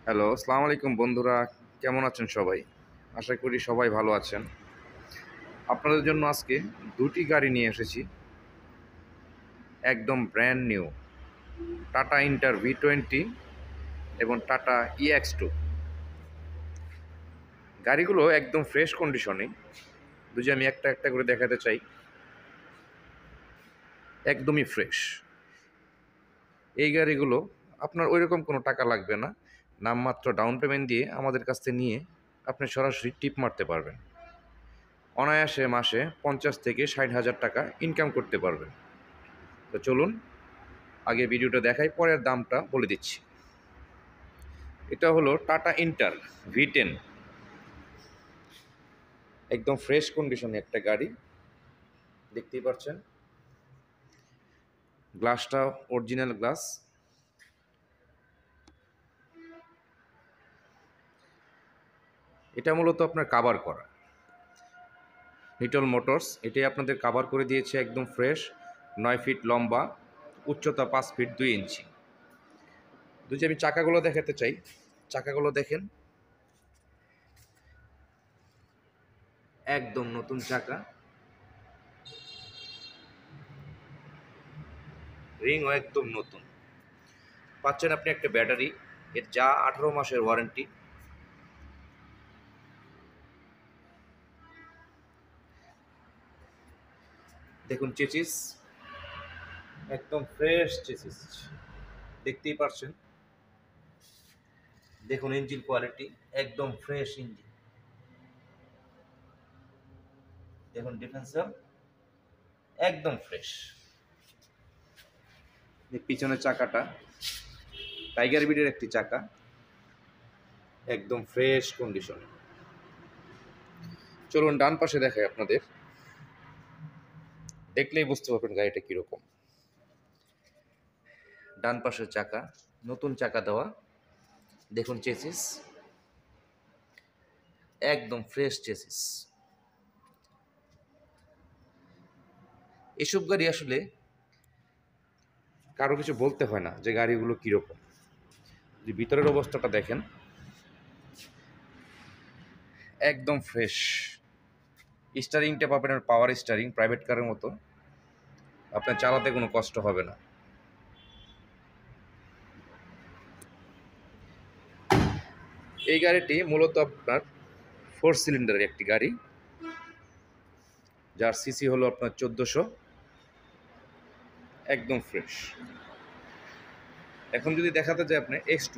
Hello, আসসালামু আলাইকুম বন্ধুরা। কেমন আছেন সবাই? আশা করি সবাই ভালো আছেন। আপনাদের জন্য আজকে ২ টি গাড়ি নিয়ে এসেছি। একদম brand new tata inter V20 এবং টাটা EX2। গাড়িগুলো একদম ফ্রেশ কন্ডিশনে। যদি আমি একটা, একটা করে দেখাতে চাই, একদমই ফ্রেশ। এই গাড়িগুলো আপনার ঐরকম কোনো টাকা লাগবে না। নামমাত্র ডাউন পেমেন্ট দিয়ে আমাদের কাছ থেকে নিয়ে আপনি সরাসরি টিপ মারতে পারবেন। অনায়াসে মাসে ৫০ থেকে ৬০,০০০ টাকা ইনকাম করতে পারবেন। তো চলুন আগে ভিডিওটা দেখাই, পরের দামটা বলে দিচ্ছি। এটা হলো টাটা ইন্টার V10, একদম ফ্রেশ কন্ডিশনে একটা গাড়ি। দেখতেই পাচ্ছেন গ্লাসটা অরিজিনাল গ্লাস। এটা মূলত আপনার কাভার করা লিটল মোটরস এটাই আপনাদের কাভার করে দিয়েছে। একদম ফ্রেশ, ৯ ফিট লম্বা, উচ্চতা ৫ ফিট ২ ইঞ্চি। যদি আমি চাকাগুলো দেখাতে চাই, চাকাগুলো দেখেন, একদম নতুন চাকা। রিংও একদম নতুন। পাচ্ছেন আপনি একটা ব্যাটারি, এর যা ১৮ মাসের ওয়ারেন্টি। দেখুন চেচিস, একদম ফ্রেশ চেসিস, দেখতেই পারছেন। দেখুন ইঞ্জিন কোয়ালিটি, একদম ফ্রেশ ইঞ্জিন। দেখুন ডিফেন্সার, একদম ফ্রেশ। পিছনের চাকাটা টাইগার বিডের একটি চাকা, একদম ফ্রেশ কন্ডিশনে। চলুন ডান পাশে দেখাই আপনাদের, দেখলেই বুঝতে পারবেন গাড়িটা কীরকম। ডান পাশের চাকা, নতুন চাকা দেওয়া। দেখুন চেসিস, একদম ফ্রেশ চেসিস। এসব গাড়ি আসলে কারো কিছু বলতে হয় না যে গাড়িগুলো কীরকম। যে ভিতরের অবস্থাটা দেখেন, একদম ফ্রেশ। স্টারিংটা পাবেন আর পাওয়ার স্টারিং, প্রাইভেট কারের মতো। আপনার চালাতে কোনো কষ্ট হবে না। এই গাড়িটি মূলত আপনার 4 সিলিন্ডারের একটি গাড়ি, যার সিসি হলো আপনার ১৪০০। একদম ফ্রেশ। এখন যদি দেখাতে যায় আপনি X2,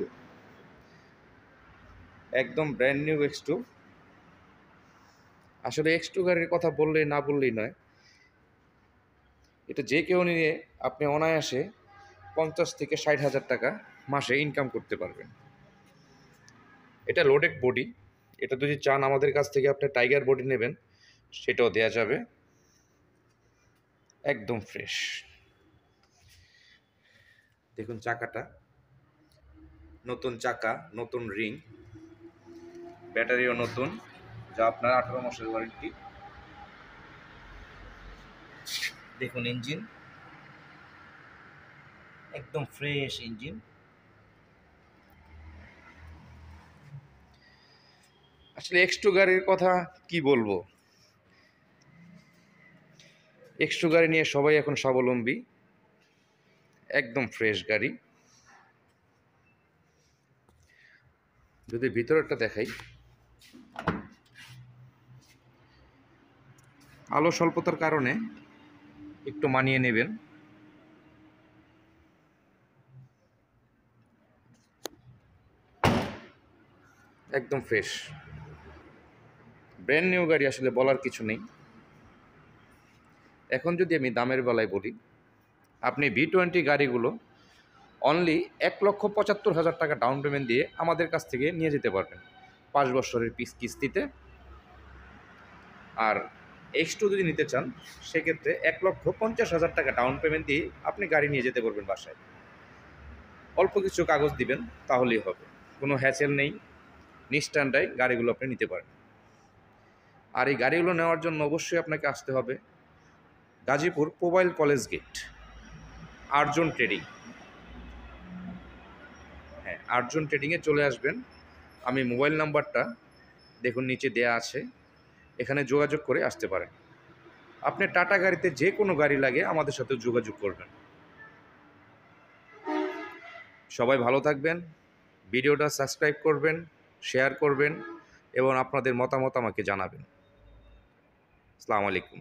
একদম ব্র্যান্ড নিউ X2। আসলে X2 গাড়ির কথা বললেই না বললেই নয়। এটা যে কেউ নিয়ে আপনি অনায়াসে ৫০ থেকে ৬০,০০০ টাকা মাসে ইনকাম করতে পারবেন। এটা লোডেড বডি। এটা যদি চান আমাদের কাছ থেকে আপনি টাইগার বডি নেবেন, সেটাও দেয়া যাবে। একদম ফ্রেশ। দেখুন চাকাটা, নতুন চাকা, নতুন রিং, ব্যাটারিও নতুন, যা আপনার ১৮ মাসের ওয়ারেন্টি। দেখুন ইঞ্জিন, একদম ফ্রেশ ইঞ্জিন। আসলে X2 গাড়ির কথা কি বলবো, X2 গাড়ি নিয়ে সবাই এখন স্বাবলম্বী। একদম ফ্রেশ গাড়ি। যদি ভিতরেরটা দেখাই, আলো স্বল্পতার কারণে একটু মানিয়ে নেবেন। একদম ফ্রেশ, ব্র্যান্ড নিউ গাড়ি, আসলে বলার কিছু নেই। এখন যদি আমি দামের বেলায় বলি, আপনি V20 গাড়িগুলো অনলি ১,৭৫,০০০ টাকা ডাউন পেমেন্ট দিয়ে আমাদের কাছ থেকে নিয়ে যেতে পারবেন ৫ বছরের কিস্তিতে। আর X2 যদি নিতে চান, সেক্ষেত্রে ১,৫০,০০০ টাকা ডাউন পেমেন্ট দিয়ে আপনি গাড়ি নিয়ে যেতে পারবেন বাসায়। অল্প কিছু কাগজ দিবেন, তাহলেই হবে। কোনো হ্যাসেল নেই, নিশ্চিন্তায় গাড়িগুলো আপনি নিতে পারেন। আর এই গাড়িগুলো নেওয়ার জন্য অবশ্যই আপনাকে আসতে হবে Gazipur mobile college gate, Arjun trading. হ্যাঁ, আর্জুন ট্রেডিংয়ে চলে আসবেন। আমি মোবাইল নাম্বারটা দেখুন নিচে দেয়া আছে, এখানে যোগাযোগ করে আসতে পারেন। আপনি টাটা গাড়িতে যে কোনো গাড়ি লাগে আমাদের সাথে যোগাযোগ করবেন। সবাই ভালো থাকবেন, ভিডিওটা সাবস্ক্রাইব করবেন, শেয়ার করবেন এবং আপনাদের মতামত আমাকে জানাবেন। আসসালামু আলাইকুম।